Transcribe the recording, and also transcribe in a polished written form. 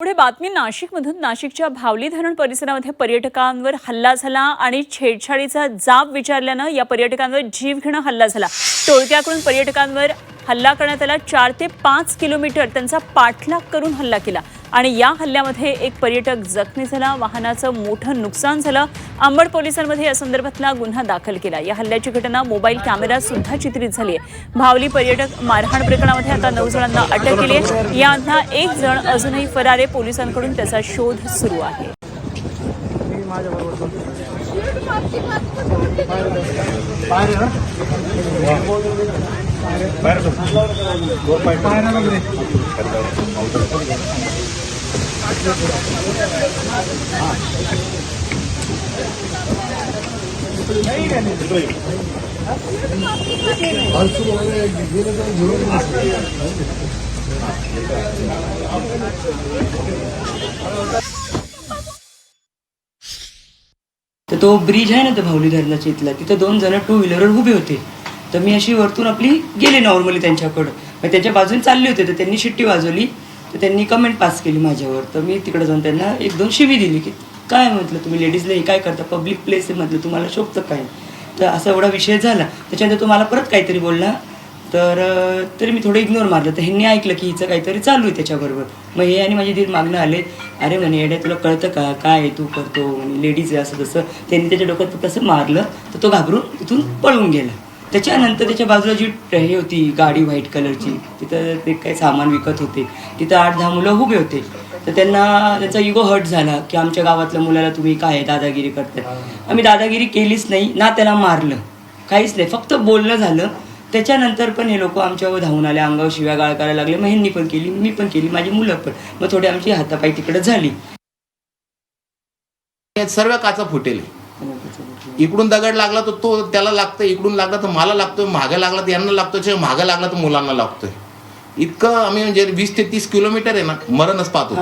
पुढे बातमी नाशिकमधून। नाशिकच्या भावली धरण परिसरामध्ये पर्यटकांवर हल्ला झाला आणि छेडछाडीचा जाब विचारल्यानं या पर्यटकांवर जीवघेणा हल्ला झाला। टोळक्याकडून पर्यटकांवर हल्ला करण्यात आला। 4 ते 5 किलोमीटर त्यांचा पाठलाग करून हल्ला केला आणि या हल्ल्यामध्ये एक पर्यटक जखमी झाला। वाहनाचं मोठं नुकसान झालं। अंबड पोलिसांमध्ये या संदर्भातला गुन्हा दाखल केला। या हल्ल्याची घटना मोबाईल कॅमेरा सुद्धा चित्रित झाली आहे। भावली पर्यटक मारहाण प्रकरणामध्ये आता 9 जणांना अटक केली आहे। यांना एक जण अजूनही फरार आहे। पोलिसांकडून त्याचा शोध सुरू आहे। तर तो ब्रिज आहे ना, तर भावली धरणाच्या इथला, तिथं 2 जण 2 व्हीलरवर उभे होते। तर मी अशी वरतून आपली गेले नॉर्मली त्यांच्याकडं, मग त्यांच्या बाजूने चालले होते। तर त्यांनी शिट्टी वाजवली, तर त्यांनी कमेंट पास केली माझ्यावर। तर मी तिकडे जाऊन त्यांना 1-2 शिवी दिली की काय म्हटलं, तुम्ही लेडीजला हे काय करता, पब्लिक प्लेस आहे म्हटलं, तुम्हाला शोभतं काय। तर असा एवढा विषय झाला। त्याच्यानंतर तो मला परत काहीतरी बोलला, तर तरी मी थोडं इग्नोर मारलं। तर ह्यांनी ऐकलं की हिचं काहीतरी चालू आहे त्याच्याबरोबर। मग हे आणि माझी दीर मागणं आले, अरे म्हणे येड्या तुला कळतं का, काय तू करतो म्हणे, लेडीज आहे असं तसं। त्यांनी त्याच्या डोक्यात फक्त असं मारलं, तर तो घाबरून तिथून पळून गेला। त्याच्यानंतर त्याच्या बाजूला जी हे होती गाडी व्हाईट कलरची, तिथं ते काही सामान विकत होते, तिथं 8-10 मुलं उभे होते। तर त्यांचा इगो हर्ट झाला की आमच्या गावातल्या मुलाला तुम्ही काय दादागिरी करताय। आम्ही दादागिरी केलीच नाही ना, त्याला मारलं काहीच नाही, फक्त बोलणं झालं। त्याच्यानंतर पण हे लोक आमच्यावर धावून आले, अंगावर शिव्या गाळ करायला लागले। मग ह्यांनी पण केली, मी पण केली, माझी मुलं पण। मग थोडी आमची हातापाई तिकडे झाली। सर्व काचा फुटेल। इकडून दगड लागला तर तो त्याला लागतं, इकडून लागला तर मला लागतोय, मागे लागला तर यांना लागतोय, मागे लागला तर मुलांना लागतोय। इतकं आम्ही म्हणजे 20 ते 30 किलोमीटर आहे ना, मरणच पाहतो।